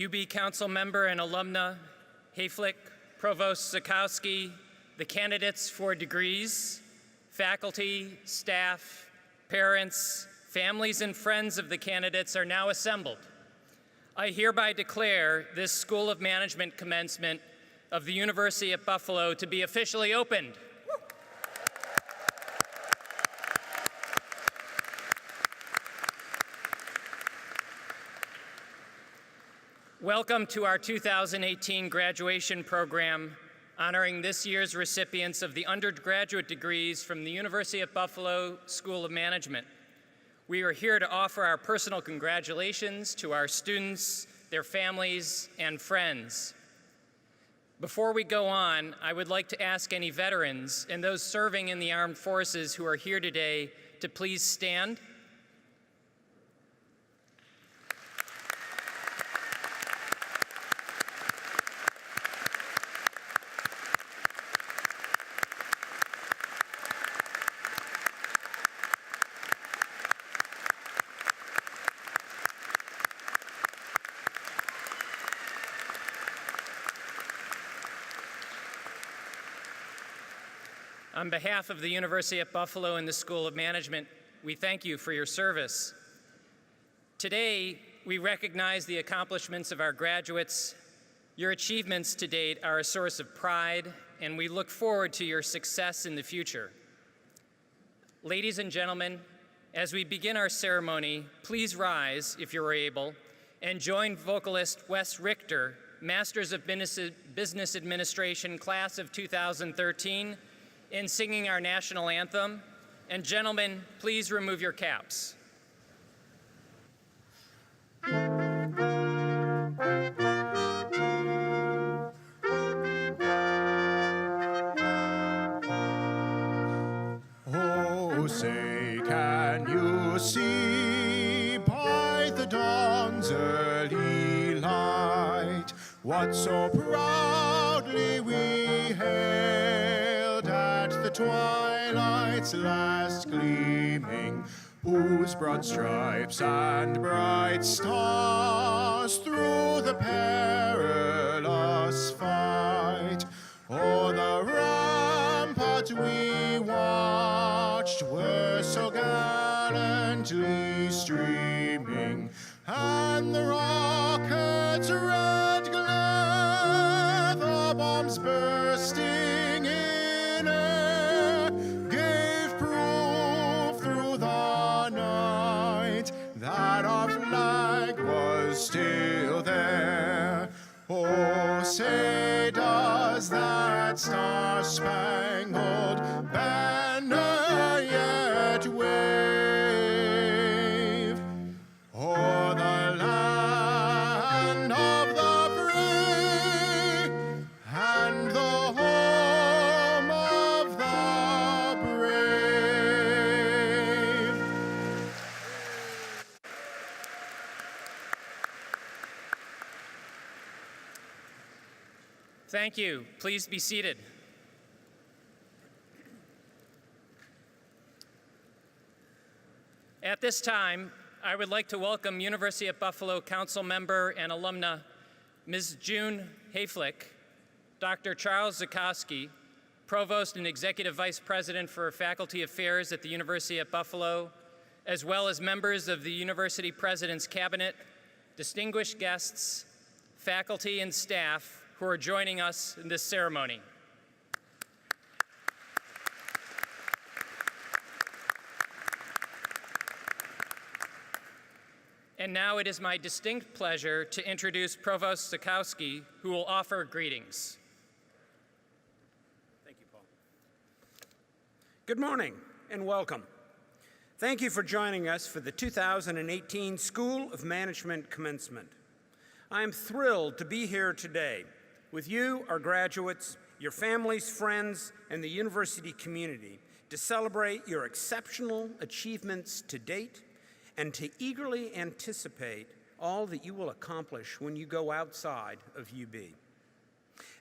UB Council Member and Alumna Hayflick, Provost Zakowski, the candidates for degrees, faculty, staff, parents, families, and friends of the candidates are now assembled. I hereby declare this School of Management commencement of the University at Buffalo to be officially opened. Welcome to our 2018 graduation program, honoring this year's recipients of the undergraduate degrees from the University at Buffalo School of Management. We are here to offer our personal congratulations to our students, their families, and friends. Before we go on, I would like to ask any veterans and those serving in the armed forces who are here today to please stand. On behalf of the University at Buffalo and the School of Management, we thank you for your service. Today, we recognize the accomplishments of our graduates. Your achievements to date are a source of pride, and we look forward to your success in the future. Ladies and gentlemen, as we begin our ceremony, please rise, if you're able, and join vocalist Wes Richter, Masters of Business Administration, class of 2013, in singing our national anthem. And gentlemen, please remove your caps. Oh, say, can you see by the dawn's early light what so proudly we hailed at the twilight's last gleaming, whose broad stripes and bright stars through the perilous fight o'er the rampart we watched were so gallantly streaming, and the rocket's red glare, the bombs bursting in air, gave proof through the night that our flag was still there. Oh, say, does that star-spangled banner yet wave o'er the land of the free and the home of the brave? Thank you. Please be seated. At this time, I would like to welcome University at Buffalo Council Member and Alumna Ms. June Hayflick, Dr. Charles Zakowski, Provost and Executive Vice President for Faculty Affairs at the University at Buffalo, as well as members of the University President's Cabinet, distinguished guests, faculty, and staff who are joining us in this ceremony. And now it is my distinct pleasure to introduce Provost Zakowski, who will offer greetings. Thank you, Paul. Good morning and welcome. Thank you for joining us for the 2018 School of Management Commencement. I am thrilled to be here today with you, our graduates, your families, friends, and the university community to celebrate your exceptional achievements to date and to eagerly anticipate all that you will accomplish when you go outside of UB.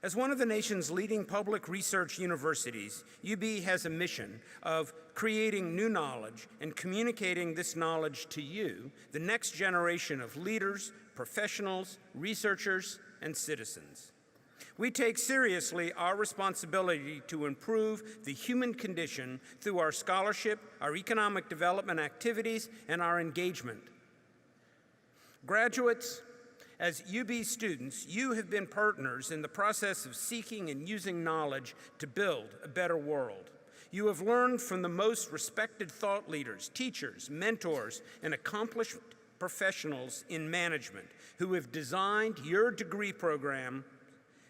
As one of the nation's leading public research universities, UB has a mission of creating new knowledge and communicating this knowledge to you, the next generation of leaders, professionals, researchers, and citizens. We take seriously our responsibility to improve the human condition through our scholarship, our economic development activities, and our engagement. Graduates, as UB students, you have been partners in the process of seeking and using knowledge to build a better world. You have learned from the most respected thought leaders, teachers, mentors, and accomplished professionals in management who have designed your degree program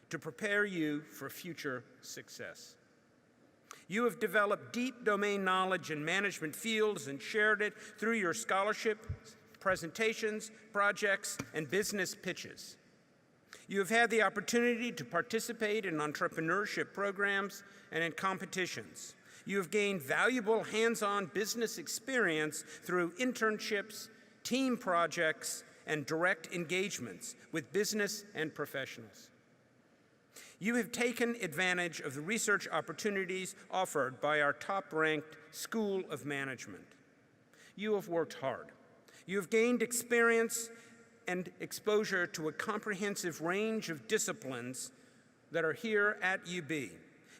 to prepare you for future success. You have developed deep domain knowledge in management fields and shared it through your scholarship, presentations, projects, and business pitches. You have had the opportunity to participate in entrepreneurship programs and in competitions. You have gained valuable hands-on business experience through internships, team projects, and direct engagements with business and professionals. You have taken advantage of the research opportunities offered by our top-ranked School of Management. You have worked hard. You have gained experience and exposure to a comprehensive range of disciplines that are here at UB.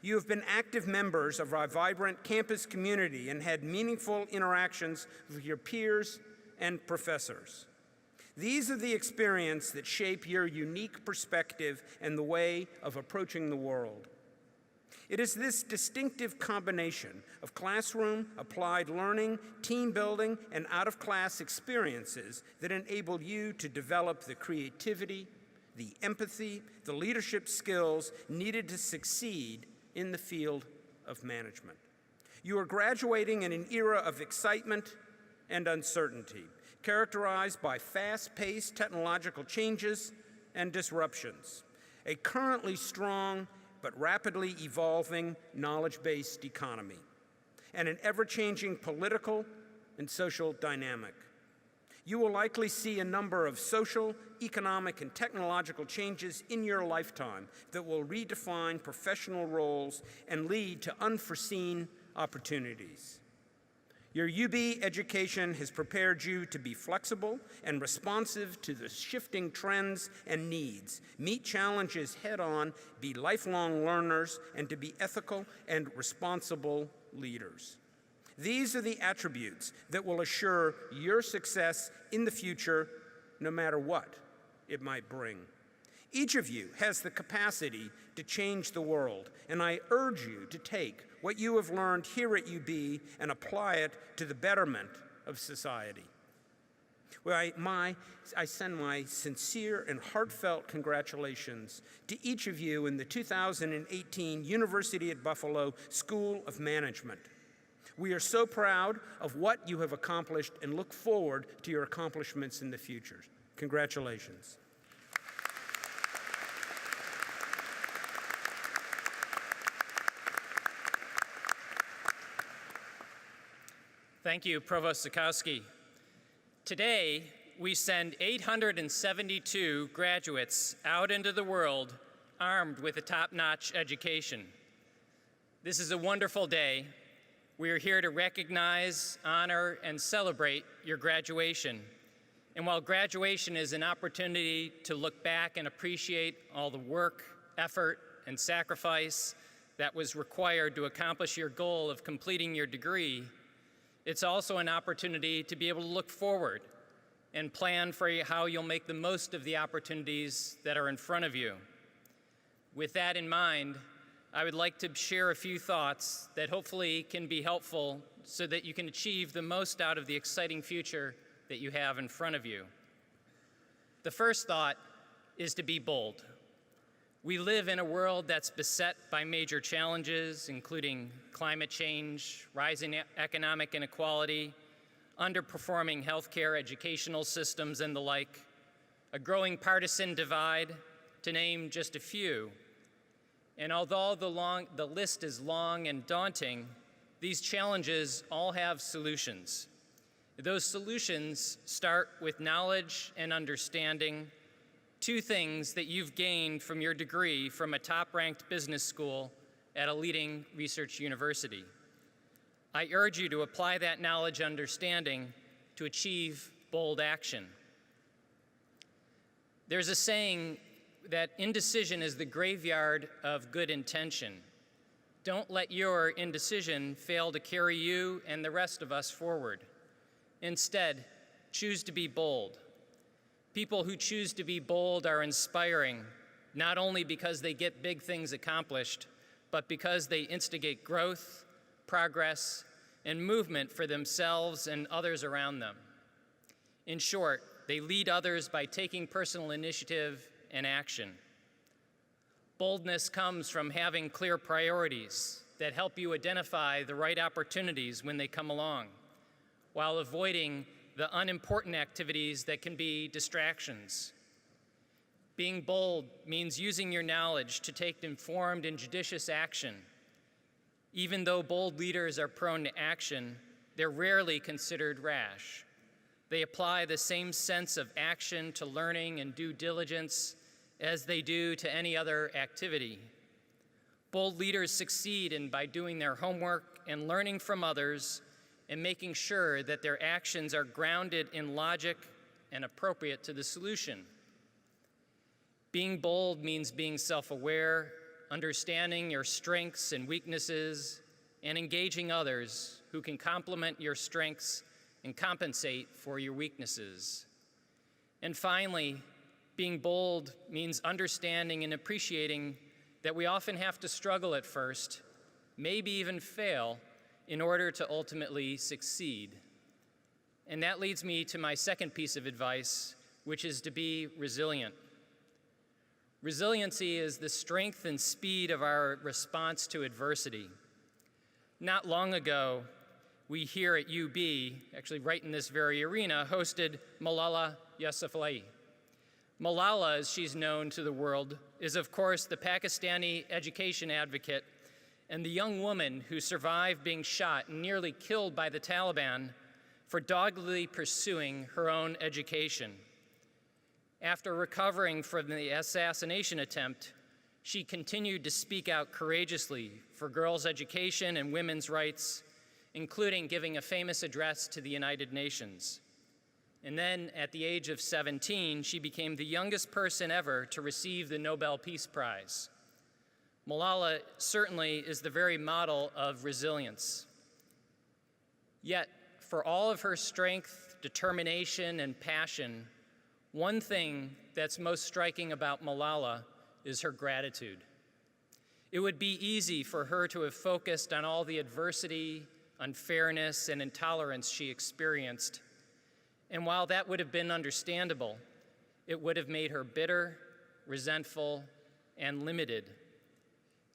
You have been active members of our vibrant campus community and had meaningful interactions with your peers and professors. These are the experiences that shape your unique perspective and the way of approaching the world. It is this distinctive combination of classroom, applied learning, team building, and out-of-class experiences that enable you to develop the creativity, the empathy, the leadership skills needed to succeed in the field of management. You are graduating in an era of excitement and uncertainty, characterized by fast-paced technological changes and disruptions, a currently strong but rapidly evolving knowledge-based economy, and an ever-changing political and social dynamic. You will likely see a number of social, economic, and technological changes in your lifetime that will redefine professional roles and lead to unforeseen opportunities. Your UB education has prepared you to be flexible and responsive to the shifting trends and needs, meet challenges head-on, be lifelong learners, and to be ethical and responsible leaders. These are the attributes that will assure your success in the future, no matter what it might bring. Each of you has the capacity to change the world, and I urge you to take what you have learned here at UB and apply it to the betterment of society. Well, I send my sincere and heartfelt congratulations to each of you in the 2018 University at Buffalo School of Management. We are so proud of what you have accomplished and look forward to your accomplishments in the future. Congratulations. Thank you, Provost Zukowski. Today, we send 872 graduates out into the world armed with a top-notch education. This is a wonderful day. We are here to recognize, honor, and celebrate your graduation. And while graduation is an opportunity to look back and appreciate all the work, effort, and sacrifice that was required to accomplish your goal of completing your degree, it's also an opportunity to be able to look forward and plan for how you'll make the most of the opportunities that are in front of you. With that in mind, I would like to share a few thoughts that hopefully can be helpful so that you can achieve the most out of the exciting future that you have in front of you. The first thought is to be bold. We live in a world that's beset by major challenges, including climate change, rising economic inequality, underperforming healthcare, educational systems, and the like, a growing partisan divide, to name just a few. And although the list is long and daunting, these challenges all have solutions. Those solutions start with knowledge and understanding, two things that you've gained from your degree from a top-ranked business school at a leading research university. I urge you to apply that knowledge and understanding to achieve bold action. There's a saying that indecision is the graveyard of good intention. Don't let your indecision fail to carry you and the rest of us forward. Instead, choose to be bold. People who choose to be bold are inspiring, not only because they get big things accomplished, but because they instigate growth, progress, and movement for themselves and others around them. In short, they lead others by taking personal initiative and action. Boldness comes from having clear priorities that help you identify the right opportunities when they come along, while avoiding the unimportant activities that can be distractions. Being bold means using your knowledge to take informed and judicious action. Even though bold leaders are prone to action, they're rarely considered rash. They apply the same sense of action to learning and due diligence as they do to any other activity. Bold leaders succeed by doing their homework and learning from others and making sure that their actions are grounded in logic and appropriate to the solution. Being bold means being self-aware, understanding your strengths and weaknesses, and engaging others who can complement your strengths and compensate for your weaknesses. And finally, being bold means understanding and appreciating that we often have to struggle at first, maybe even fail, in order to ultimately succeed. And that leads me to my second piece of advice, which is to be resilient. Resiliency is the strength and speed of our response to adversity. Not long ago, we here at UB, actually right in this very arena, hosted Malala Yousafzai. Malala, as she's known to the world, is of course the Pakistani education advocate and the young woman who survived being shot and nearly killed by the Taliban for doggedly pursuing her own education. After recovering from the assassination attempt, she continued to speak out courageously for girls' education and women's rights, including giving a famous address to the United Nations. And then, at the age of 17, she became the youngest person ever to receive the Nobel Peace Prize. Malala certainly is the very model of resilience. Yet, for all of her strength, determination, and passion, one thing that's most striking about Malala is her gratitude. It would be easy for her to have focused on all the adversity, unfairness, and intolerance she experienced. And while that would have been understandable, it would have made her bitter, resentful, and limited.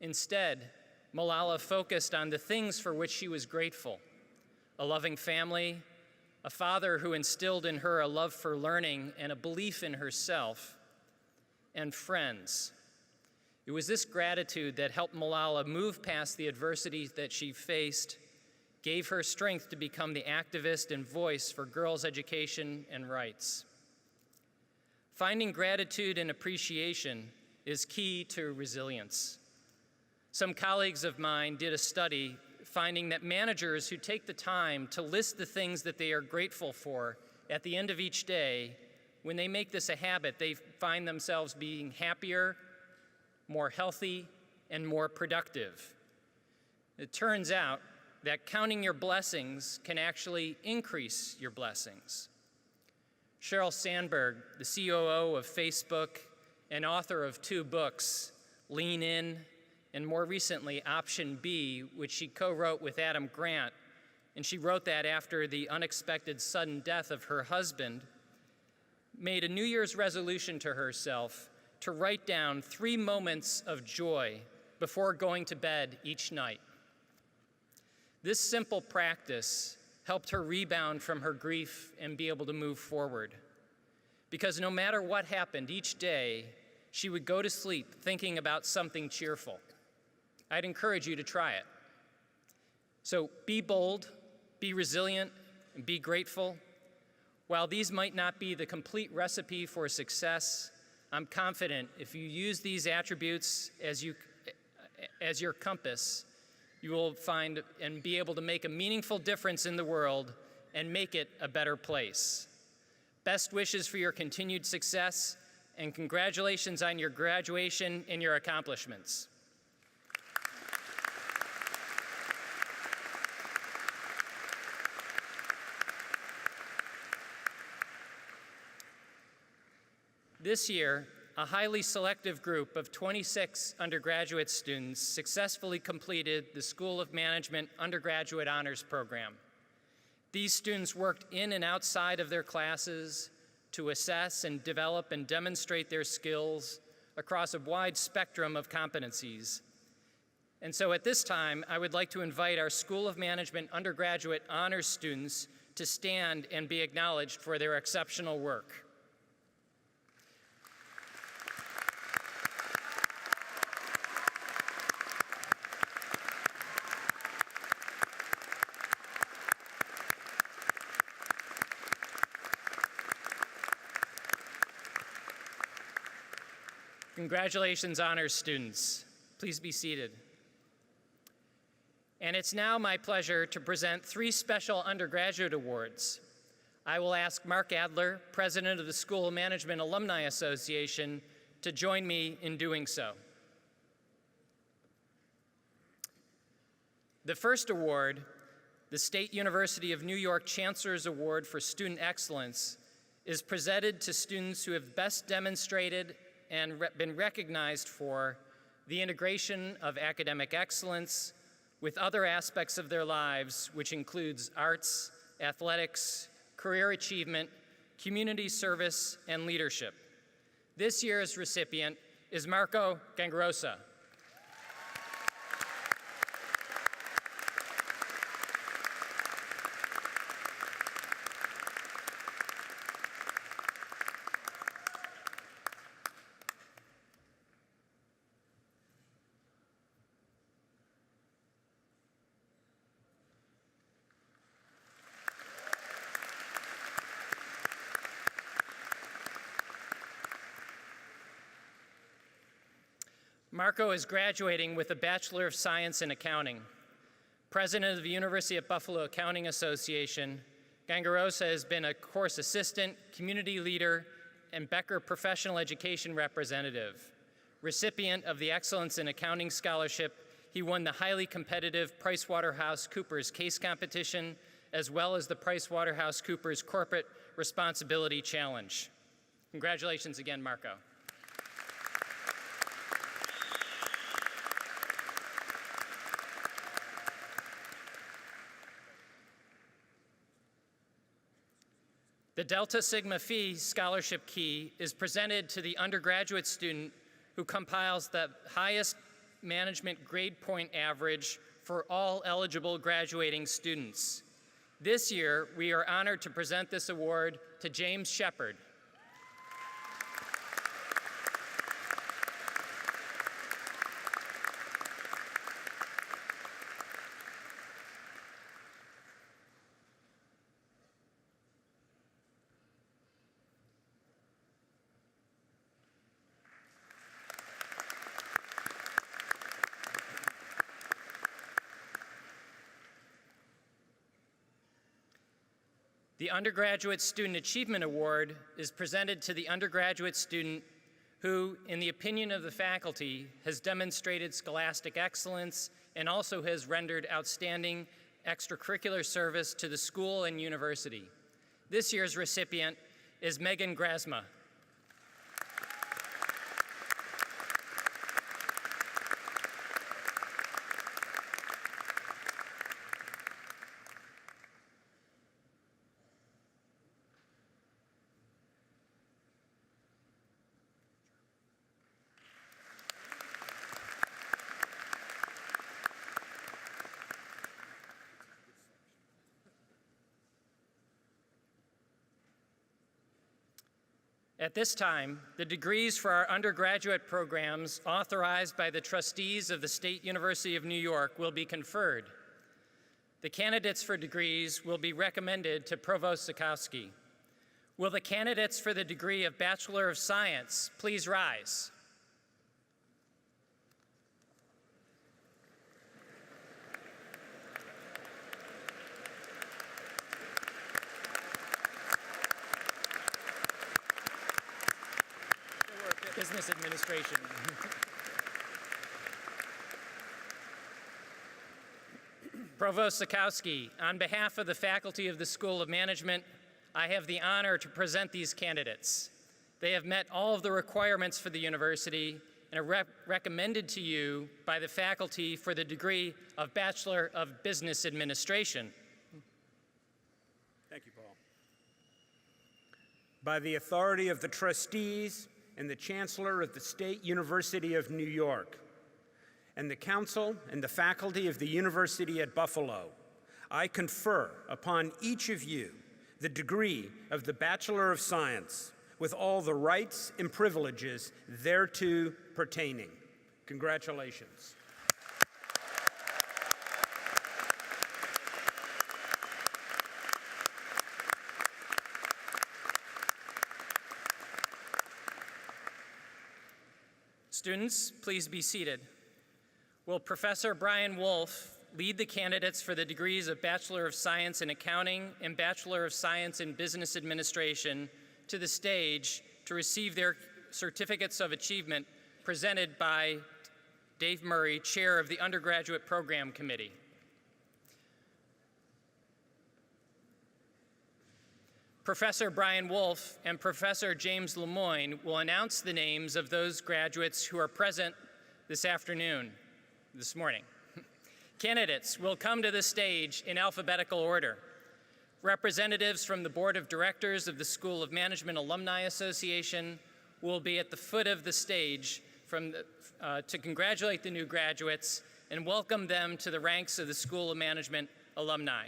Instead, Malala focused on the things for which she was grateful: a loving family, a father who instilled in her a love for learning and a belief in herself, and friends. It was this gratitude that helped Malala move past the adversities that she faced, gave her strength to become the activist and voice for girls' education and rights. Finding gratitude and appreciation is key to resilience. Some colleagues of mine did a study finding that managers who take the time to list the things that they are grateful for at the end of each day, when they make this a habit, they find themselves being happier, more healthy, and more productive. It turns out that counting your blessings can actually increase your blessings. Sheryl Sandberg, the COO of Facebook and author of 2 books, Lean In, and more recently, Option B, which she co-wrote with Adam Grant, and she wrote that after the unexpected sudden death of her husband, made a New Year's resolution to herself to write down 3 moments of joy before going to bed each night. This simple practice helped her rebound from her grief and be able to move forward. Because no matter what happened each day, she would go to sleep thinking about something cheerful. I'd encourage you to try it. So be bold, be resilient, and be grateful. While these might not be the complete recipe for success, I'm confident if you use these attributes as your compass, you will find and be able to make a meaningful difference in the world and make it a better place. Best wishes for your continued success, and congratulations on your graduation and your accomplishments. This year, a highly selective group of 26 undergraduate students successfully completed the School of Management Undergraduate Honors Program. These students worked in and outside of their classes to assess and develop and demonstrate their skills across a wide spectrum of competencies. And so at this time, I would like to invite our School of Management Undergraduate Honors students to stand and be acknowledged for their exceptional work. Congratulations, honors students. Please be seated. And it's now my pleasure to present 3 special undergraduate awards. I will ask Mark Adler, President of the School of Management Alumni Association, to join me in doing so. The first award, the State University of New York Chancellor's Award for Student Excellence, is presented to students who have best demonstrated and been recognized for the integration of academic excellence with other aspects of their lives, which includes arts, athletics, career achievement, community service, and leadership. This year's recipient is Marco Gangarosa. Marco is graduating with a Bachelor of Science in Accounting. President of the University at Buffalo Accounting Association, Gangarosa has been a course assistant, community leader, and Becker Professional Education Representative. Recipient of the Excellence in Accounting Scholarship, he won the highly competitive PricewaterhouseCoopers Case Competition, as well as the PricewaterhouseCoopers Corporate Responsibility Challenge. Congratulations again, Marco. The Delta Sigma Phi Scholarship Key is presented to the undergraduate student who compiles the highest management grade point average for all eligible graduating students. This year, we are honored to present this award to James Shepard. The Undergraduate Student Achievement Award is presented to the undergraduate student who, in the opinion of the faculty, has demonstrated scholastic excellence and also has rendered outstanding extracurricular service to the school and university. This year's recipient is Megan Grasma. At this time, the degrees for our undergraduate programs authorized by the trustees of the State University of New York will be conferred. The candidates for degrees will be recommended to Provost Zukowski. Will the candidates for the degree of Bachelor of Science please rise? Business Administration. Provost Sikowski, on behalf of the faculty of the School of Management, I have the honor to present these candidates. They have met all of the requirements for the university and are recommended to you by the faculty for the degree of Bachelor of Business Administration. Thank you, Paul. By the authority of the trustees and the Chancellor of the State University of New York, and the Council and the faculty of the University at Buffalo, I confer upon each of you the degree of the Bachelor of Science with all the rights and privileges thereto pertaining. Congratulations. Students, please be seated. Will Professor Brian Wolf lead the candidates for the degrees of Bachelor of Science in Accounting and Bachelor of Science in Business Administration to the stage to receive their certificates of achievement presented by Dave Murray, Chair of the Undergraduate Program Committee. Professor Brian Wolf and Professor James Lemoyne will announce the names of those graduates who are present this morning. Candidates will come to the stage in alphabetical order. Representatives from the Board of Directors of the School of Management Alumni Association will be at the foot of the stage to congratulate the new graduates and welcome them to the ranks of the School of Management alumni.